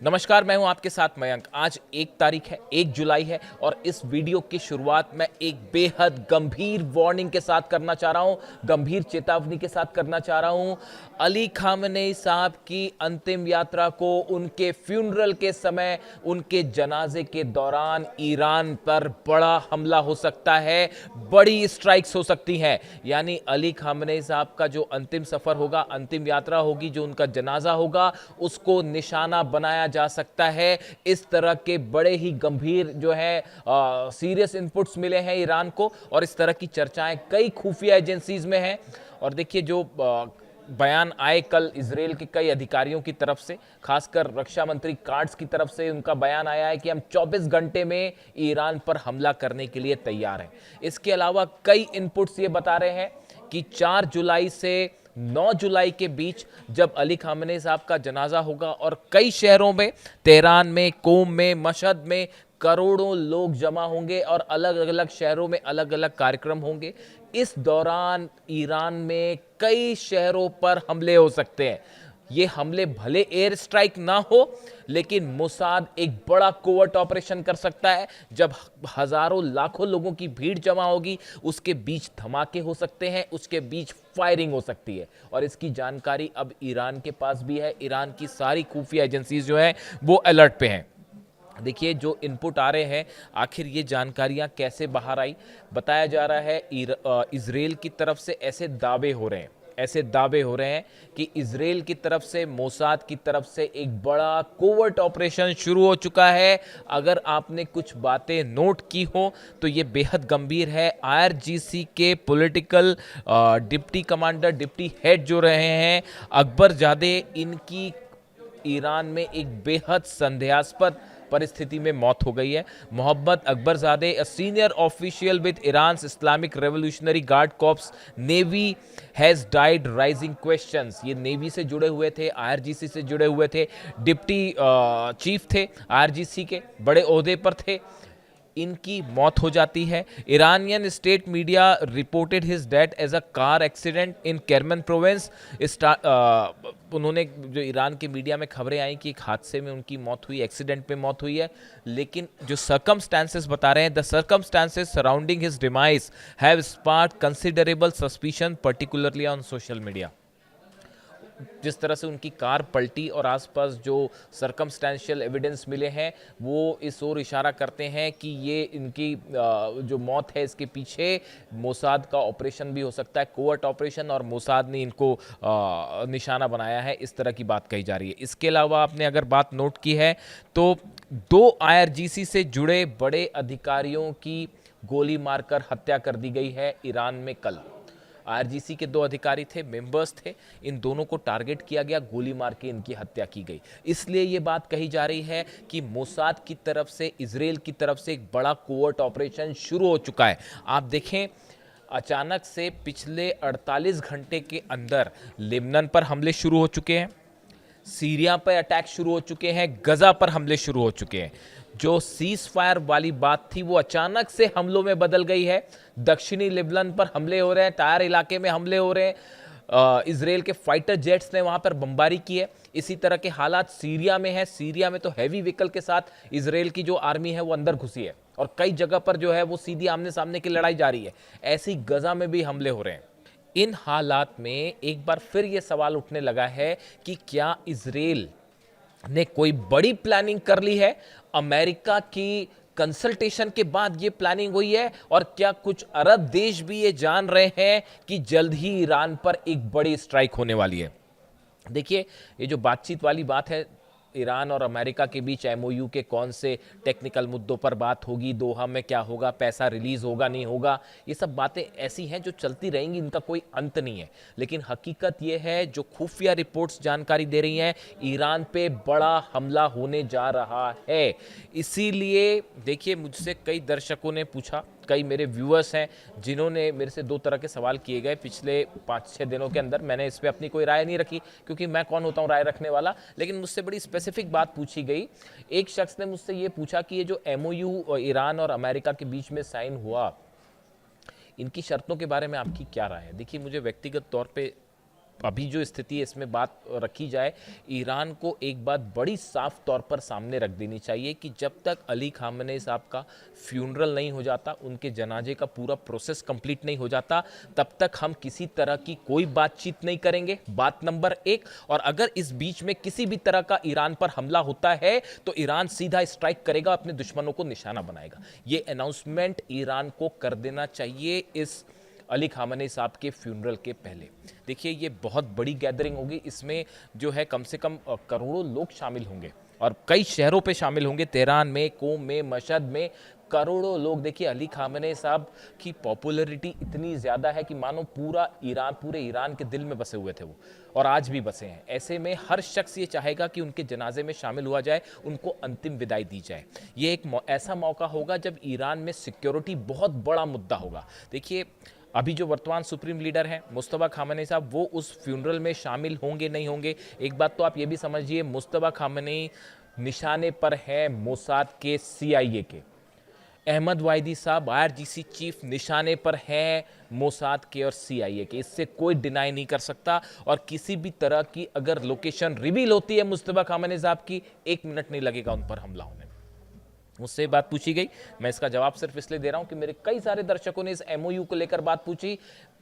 नमस्कार, मैं हूं आपके साथ मयंक। आज 1 तारीख है, 1 जुलाई है और इस वीडियो की शुरुआत मैं एक बेहद गंभीर वार्निंग के साथ करना चाह रहा हूं, गंभीर चेतावनी के साथ करना चाह रहा हूं। अली खामनेई साहब की अंतिम यात्रा को उनके फ्यूनरल के समय, उनके जनाजे के दौरान ईरान पर बड़ा हमला हो सकता है, बड़ी स्ट्राइक्स हो सकती हैं। यानी अली खामनेई साहब का जो अंतिम सफर होगा, अंतिम यात्रा होगी, जो उनका जनाजा होगा, उसको निशाना बनाया जा सकता है। इस तरह के बड़े ही गंभीर जो है सीरियस इनपुट्स मिले हैं ईरान को और इस तरह की चर्चाएं कई खुफिया एजेंसीज में हैं। और देखिए, जो बयान आए कल इजराइल के कई अधिकारियों की तरफ से, खासकर रक्षा मंत्री कार्ड्स की तरफ से उनका बयान आया है कि हम 24 घंटे में ईरान पर हमला करने के लिए तैयार हैं। इसके अलावा कई इनपुट्स ये बता रहे हैं कि 4 जुलाई से 9 जुलाई के बीच जब अली खामनेई साहब का जनाजा होगा और कई शहरों में, तेहरान में, कोम में, मशहद में करोड़ों लोग जमा होंगे और अलग अलग शहरों में अलग अलग कार्यक्रम होंगे। इस दौरान ईरान में कई शहरों पर हमले हो सकते हैं। ये हमले भले एयर स्ट्राइक ना हो, लेकिन मोसाद एक बड़ा कोवर्ट ऑपरेशन कर सकता है। जब हजारों लाखों लोगों की भीड़ जमा होगी, उसके बीच धमाके हो सकते हैं, उसके बीच फायरिंग हो सकती है और इसकी जानकारी अब ईरान के पास भी है। ईरान की सारी खुफिया एजेंसीज जो है वो अलर्ट पे हैं। देखिए, जो इनपुट आ रहे हैं, आखिर ये जानकारियां कैसे बाहर आई। बताया जा रहा है इजराइल की तरफ से ऐसे दावे हो रहे हैं कि इजराइल की तरफ से, मोसाद की तरफ से एक बड़ा कोवर्ट ऑपरेशन शुरू हो चुका है। अगर आपने कुछ बातें नोट की हो तो ये बेहद गंभीर है। आईआरजीसी के political deputy commander, deputy head जो रहे हैं अकबरजादे, इनकी ईरान में एक बेहद संदेहास्पद परिस्थिति में मौत हो गई है। Mohammad Akbarzadeh, a senior official with Iran Islamic Revolutionary Guard Corps Navy, has died raising questions. ये नेवी से जुड़े हुए थे, आईआरजीसी से जुड़े हुए थे, डिप्टी चीफ थे, आईआरजीसी के बड़े ओहदे पर थे। इनकी मौत हो जाती है। Iranian state media reported his death as a car accident in Kerman province. उन्होंने, जो ईरान के मीडिया में खबरें आई कि एक हादसे में उनकी मौत हुई, एक्सीडेंट में मौत हुई है, लेकिन जो सर्कमस्टांसेस बता रहे हैं, the circumstances surrounding his demise have sparked considerable suspicion particularly on social media. जिस तरह से उनकी कार पलटी और आसपास जो सर्कमस्टेंशियल एविडेंस मिले हैं, वो इस ओर इशारा करते हैं कि ये इनकी जो मौत है, इसके पीछे मोसाद का ऑपरेशन भी हो सकता है, कोवर्ट ऑपरेशन, और मोसाद ने इनको निशाना बनाया है, इस तरह की बात कही जा रही है। इसके अलावा आपने अगर बात नोट की है तो 2 आईआरजीसी से जुड़े बड़े अधिकारियों की गोली मारकर हत्या कर दी गई है ईरान में कल। आईआरजीसी के 2 अधिकारी थे, मेंबर्स थे, इन दोनों को टारगेट किया गया, गोली मार के इनकी हत्या की गई। इसलिए ये बात कही जा रही है कि मोसाद की तरफ से, इजराइल की तरफ से एक बड़ा कोवर्ट ऑपरेशन शुरू हो चुका है। आप देखें, अचानक से पिछले 48 घंटे के अंदर लेबनान पर हमले शुरू हो चुके हैं, सीरिया पर अटैक शुरू हो चुके हैं, गजा पर हमले शुरू हो चुके हैं। जो सीज फायर वाली बात थी वो अचानक से हमलों में बदल गई है। दक्षिणी लेबनान पर हमले हो रहे हैं, टायर इलाके में हमले हो रहे हैं, इजराइल के फाइटर जेट्स ने वहां पर बमबारी की है। इसी तरह के हालात सीरिया में है। सीरिया में तो हैवी व्हीकल के साथ इजराइल की जो आर्मी है वो अंदर घुसी है और कई जगह पर जो है वो सीधी आमने सामने की लड़ाई जारी है। ऐसे ही गजा में भी हमले हो रहे हैं। इन हालात में एक बार फिर ये सवाल उठने लगा है कि क्या इजराइल ने कोई बड़ी प्लानिंग कर ली है? अमेरिका की कंसल्टेशन के बाद ये प्लानिंग हुई है? और क्या कुछ अरब देश भी ये जान रहे हैं कि जल्द ही ईरान पर एक बड़ी स्ट्राइक होने वाली है? देखिए, ये जो बातचीत वाली बात है, ईरान और अमेरिका के बीच एमओयू के कौन से टेक्निकल मुद्दों पर बात होगी, दोहा में क्या होगा, पैसा रिलीज होगा नहीं होगा, ये सब बातें ऐसी हैं जो चलती रहेंगी, इनका कोई अंत नहीं है। लेकिन हकीकत ये है, जो खुफिया रिपोर्ट्स जानकारी दे रही हैं, ईरान पे बड़ा हमला होने जा रहा है। इसीलिए देखिए, मुझसे कई दर्शकों ने पूछा, कई मेरे व्यूअर्स हैं जिन्होंने मेरे से 2 तरह के सवाल किए गए पिछले 5-6 दिनों के अंदर। मैंने इस पर अपनी कोई राय नहीं रखी, क्योंकि मैं कौन होता हूँ राय रखने वाला, लेकिन मुझसे बड़ी स्पेसिफिक बात पूछी गई। एक शख्स ने मुझसे ये पूछा कि ये जो एमओयू ईरान और अमेरिका के बीच में साइन हुआ, इनकी शर्तों के बारे में आपकी क्या राय है? देखिए, मुझे व्यक्तिगत तौर पे अभी जो स्थिति है इसमें बात रखी जाए, ईरान को एक बात बड़ी साफ तौर पर सामने रख देनी चाहिए कि जब तक अली खामेनी साहब का फ्यूनरल नहीं हो जाता, उनके जनाजे का पूरा प्रोसेस कंप्लीट नहीं हो जाता, तब तक हम किसी तरह की कोई बातचीत नहीं करेंगे। बात नंबर 1। और अगर इस बीच में किसी भी तरह का ईरान पर हमला होता है तो ईरान सीधा स्ट्राइक करेगा, अपने दुश्मनों को निशाना बनाएगा। ये अनाउंसमेंट ईरान को कर देना चाहिए इस अली खामेनी साहब के फ्यूनरल के पहले। देखिए ये बहुत बड़ी गैदरिंग होगी, इसमें जो है कम से कम करोड़ों लोग शामिल होंगे और कई शहरों पे शामिल होंगे, तेहरान में, कोम में, मशहद में करोड़ों लोग। देखिए अली खामेनी साहब की पॉपुलैरिटी इतनी ज़्यादा है कि मानो पूरे ईरान के दिल में बसे हुए थे वो, और आज भी बसे हैं। ऐसे में हर शख्स ये चाहेगा कि उनके जनाजे में शामिल हुआ जाए, उनको अंतिम विदाई दी जाए। ये एक ऐसा मौका होगा जब ईरान में सिक्योरिटी बहुत बड़ा मुद्दा होगा। देखिए अभी जो वर्तमान सुप्रीम लीडर हैं मुस्तफा खामेनी साहब, वो उस फ्यूनरल में शामिल होंगे नहीं होंगे। एक बात तो आप ये भी समझिए, मुस्तफा खामेनी निशाने पर है मोसाद के, CIA के। अहमद वाहिदी साहब IRGC चीफ निशाने पर हैं मोसाद के और CIA के, इससे कोई डिनाई नहीं कर सकता। और किसी भी तरह की अगर लोकेशन रिवील होती है मुस्तफा खामेनी साहब की, 1 मिनट नहीं लगेगा उन पर हमला होने में। मुझसे बात पूछी गई, मैं इसका जवाब सिर्फ इसलिए दे रहा हूं कि मेरे कई सारे दर्शकों ने इस MOU को लेकर बात पूछी।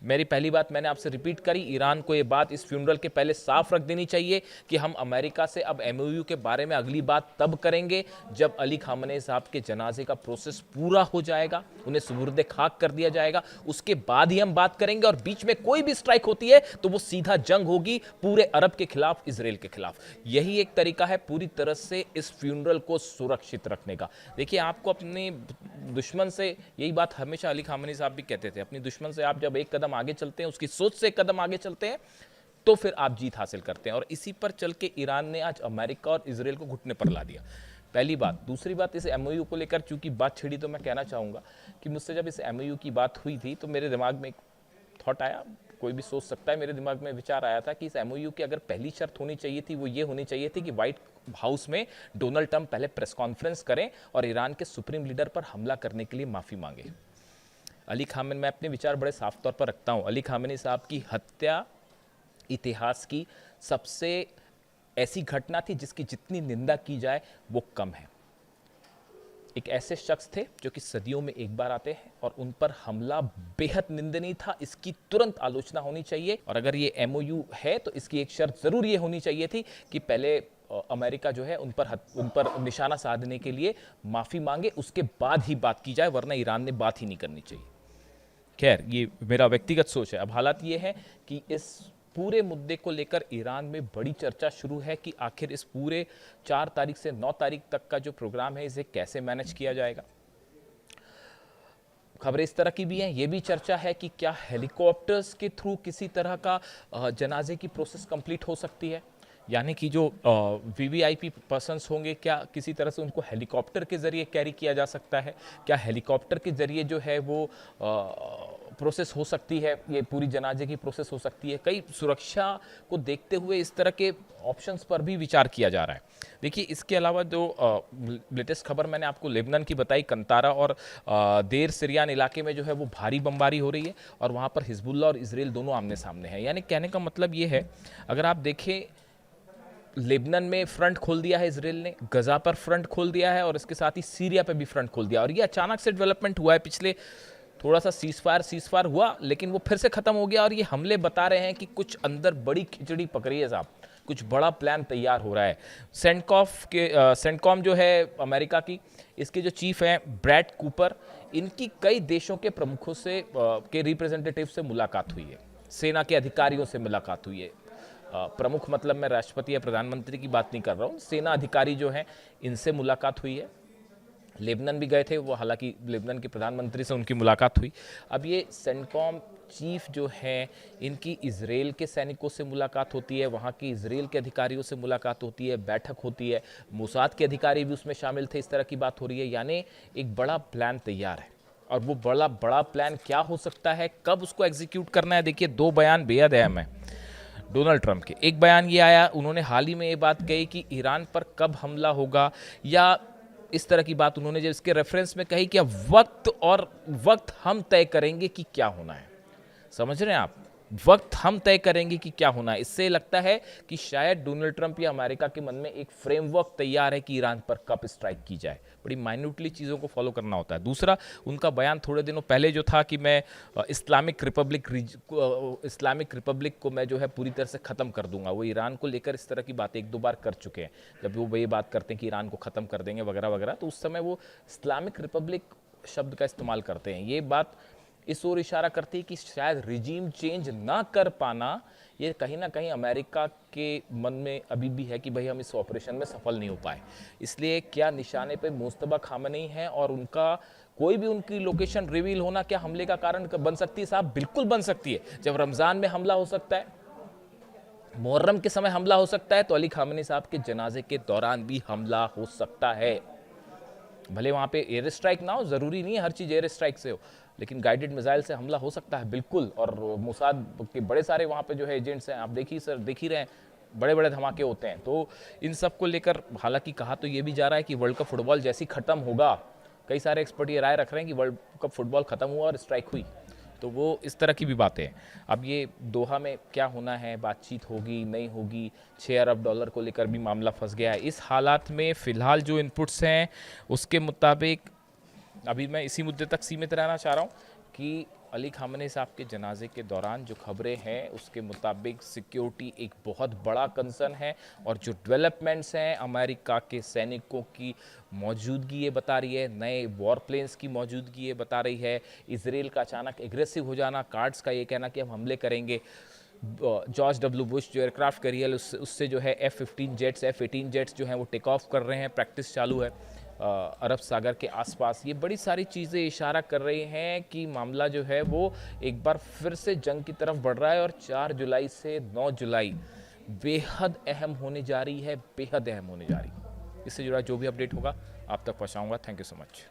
मेरी पहली बात मैंने आपसे रिपीट करी, ईरान को ये बात इस फ्यूनरल के पहले साफ रख देनी चाहिए कि हम अमेरिका से अब MOU के बारे में अगली बात तब करेंगे जब अली खामेनी साहब के जनाजे का प्रोसेस पूरा हो जाएगा, उन्हें सुबुर्दे खाक कर दिया जाएगा, उसके बाद ही हम बात करेंगे। और बीच में कोई भी स्ट्राइक होती है तो वो सीधा जंग होगी पूरे अरब के खिलाफ, इसराइल के खिलाफ। यही एक तरीका है पूरी तरह से इस फ्यूनरल को सुरक्षित रखने का। देखिए आपको अपने दुश्मन से, यही बात हमेशा अली खामेनी साहब भी कहते थे, अपने दुश्मन से आप जब एक कदम आगे चलते हैं, उसकी सोच से एक कदम आगे चलते हैं, तो फिर आप जीत हासिल करते हैं। और इसी पर चल के ईरान ने आज अमेरिका और इसराइल को घुटने पर ला दिया। पहली बात। दूसरी बात, इस MOU को लेकर चूंकि बात छिड़ी तो मैं कहना चाहूंगा कि मुझसे जब इस MOU की बात हुई थी तो मेरे दिमाग में एक थॉट आया, कोई भी सोच सकता है, मेरे दिमाग में विचार आया था कि इस MOU की अगर पहली शर्त होनी चाहिए थी वो ये होनी चाहिए थी कि व्हाइट हाउस में डोनाल्ड ट्रंप पहले प्रेस कॉन्फ्रेंस करें और ईरान के सुप्रीम लीडर पर हमला करने के लिए माफ़ी मांगे। अली खामेनी, मैं अपने विचार बड़े साफ तौर पर रखता हूँ, अली खामेनी साहब की हत्या इतिहास की सबसे ऐसी घटना थी जिसकी जितनी निंदा की जाए वो कम है। एक ऐसे शख्स थे जो कि सदियों में एक बार आते हैं और उन पर हमला बेहद निंदनीय था, इसकी तुरंत आलोचना होनी चाहिए। और अगर ये MOU है तो इसकी एक शर्त जरूर ये होनी चाहिए थी कि पहले अमेरिका जो है उन पर निशाना साधने के लिए माफ़ी मांगे, उसके बाद ही बात की जाए, वरना ईरान ने बात ही नहीं करनी चाहिए। खैर ये मेरा व्यक्तिगत सोच है। अब हालात ये है कि इस पूरे मुद्दे को लेकर ईरान में बड़ी चर्चा शुरू है कि आखिर इस पूरे 4 तारीख से 9 तारीख तक का जो प्रोग्राम है इसे कैसे मैनेज किया जाएगा। खबरें इस तरह की भी हैं, ये भी चर्चा है कि क्या हेलीकॉप्टर्स के थ्रू किसी तरह का जनाजे की प्रोसेस कंप्लीट हो सकती है, यानी कि जो VVIP पर्सन्स होंगे क्या किसी तरह से उनको हेलीकॉप्टर के ज़रिए कैरी किया जा सकता है, क्या हेलीकॉप्टर के ज़रिए जो है वो प्रोसेस हो सकती है, ये पूरी जनाजे की प्रोसेस हो सकती है। कई सुरक्षा को देखते हुए इस तरह के ऑप्शंस पर भी विचार किया जा रहा है। देखिए इसके अलावा जो लेटेस्ट खबर मैंने आपको लेबनान की बताई, कंतारा और देर सिरियान इलाके में जो है वो भारी बमबारी हो रही है और वहाँ पर हिजबुल्लाह और इसराइल दोनों आमने सामने हैं। यानी कहने का मतलब ये है, अगर आप देखें लेबनान में फ्रंट खोल दिया है इसराइल ने, गजा पर फ्रंट खोल दिया है और इसके साथ ही सीरिया पे भी फ्रंट खोल दिया। और ये अचानक से डेवलपमेंट हुआ है, पिछले थोड़ा सा सीजफायर हुआ लेकिन वो फिर से खत्म हो गया। और ये हमले बता रहे हैं कि कुछ अंदर बड़ी खिचड़ी पक रही है साहब, कुछ बड़ा प्लान तैयार हो रहा है। सेंटकॉम जो है अमेरिका की, इसके जो चीफ हैं ब्रैड कूपर, इनकी कई देशों के प्रमुखों से के रिप्रेजेंटेटिव से मुलाकात हुई है, सेना के अधिकारियों से मुलाकात हुई है। प्रमुख मतलब मैं राष्ट्रपति या प्रधानमंत्री की बात नहीं कर रहा हूँ, सेना अधिकारी जो हैं इनसे मुलाकात हुई है। लेबनान भी गए थे वो, हालांकि लेबनान के प्रधानमंत्री से उनकी मुलाकात हुई। अब ये सेंटकॉम चीफ जो हैं इनकी इजराइल के सैनिकों से मुलाकात होती है, वहाँ की इजराइल के अधिकारियों से मुलाकात होती है, बैठक होती है, मोसाद के अधिकारी भी उसमें शामिल थे, इस तरह की बात हो रही है। यानी एक बड़ा प्लान तैयार है और वो बड़ा प्लान क्या हो सकता है, कब उसको एग्जीक्यूट करना है। देखिए 2 बयान बेहद अहम है डोनाल्ड ट्रंप के। एक बयान ये आया, उन्होंने हाल ही में ये बात कही कि ईरान पर कब हमला होगा या इस तरह की बात उन्होंने जब इसके रेफरेंस में कही कि अब वक्त हम तय करेंगे कि क्या होना है। समझ रहे हैं आप, वक्त हम तय करेंगे कि क्या होना है। इससे लगता है कि शायद डोनाल्ड ट्रंप या अमेरिका के मन में एक फ्रेमवर्क तैयार है कि ईरान पर कब स्ट्राइक की जाए। बड़ी माइन्यूटली चीज़ों को फॉलो करना होता है। दूसरा, उनका बयान थोड़े दिनों पहले जो था कि मैं इस्लामिक रिपब्लिक को मैं जो है पूरी तरह से ख़त्म कर दूंगा, वो ईरान को लेकर इस तरह की बातें एक दो बार कर चुके हैं। जब वो ये बात करते हैं कि ईरान को ख़त्म कर देंगे वगैरह वगैरह, तो उस समय वो इस्लामिक रिपब्लिक शब्द का इस्तेमाल करते हैं। ये बात इस ओर इशारा करती है कि शायद रिजीम चेंज ना कर पाना ये कहीं ना कहीं अमेरिका के मन में अभी भी है कि भाई हम इस ऑपरेशन में सफल नहीं हो पाए। इसलिए क्या निशाने पे मुस्तबा खामनेई है और उनका कोई भी उनकी लोकेशन रिवील होना क्या हमले का कारण बन सकती है? साहब बिल्कुल बन सकती है। जब रमज़ान में हमला हो सकता है, मुहर्रम के समय हमला हो सकता है, तो अली खामनेई साहब के जनाजे के दौरान भी हमला हो सकता है। भले वहाँ पे एयर स्ट्राइक ना हो, ज़रूरी नहीं है हर चीज़ एयर स्ट्राइक से हो, लेकिन गाइडेड मिसाइल से हमला हो सकता है बिल्कुल। और मोसाद के बड़े सारे वहाँ पे जो है एजेंट्स हैं, आप देख ही रहे हैं, बड़े बड़े धमाके होते हैं। तो इन सब को लेकर हालांकि कहा तो ये भी जा रहा है कि वर्ल्ड कप फुटबॉल जैसी ख़त्म होगा, कई सारे एक्सपर्ट ये राय रख रहे हैं कि वर्ल्ड कप फुटबॉल ख़त्म हुआ और स्ट्राइक हुई, तो वो इस तरह की भी बातें हैं। अब ये दोहा में क्या होना है, बातचीत होगी नहीं होगी, 6 अरब डॉलर को लेकर भी मामला फंस गया है। इस हालात में फ़िलहाल जो इनपुट्स हैं उसके मुताबिक अभी मैं इसी मुद्दे तक सीमित रहना चाह रहा हूँ कि अली खामनेई साहब के जनाजे के दौरान जो खबरें हैं उसके मुताबिक सिक्योरिटी एक बहुत बड़ा कंसर्न है, और जो डेवलपमेंट्स हैं अमेरिका के सैनिकों की मौजूदगी ये बता रही है, नए वॉर प्लेन्स की मौजूदगी ये बता रही है, इसराइल का अचानक एग्रेसिव हो जाना, कार्ड्स का ये कहना कि हम हमले करेंगे, जॉर्ज डब्ल्यू बुश जो एयरक्राफ्ट कैरियर उससे जो है F-15 जेट्स F-18 जेट्स जो हैं वो टेक ऑफ कर रहे हैं, प्रैक्टिस चालू है अरब सागर के आसपास। ये बड़ी सारी चीज़ें इशारा कर रही हैं कि मामला जो है वो एक बार फिर से जंग की तरफ बढ़ रहा है, और 4 जुलाई से 9 जुलाई बेहद अहम होने जा रही है, बेहद अहम होने जा रही है। इससे जुड़ा जो भी अपडेट होगा आप तक पहुंचाऊंगा। Thank you so much.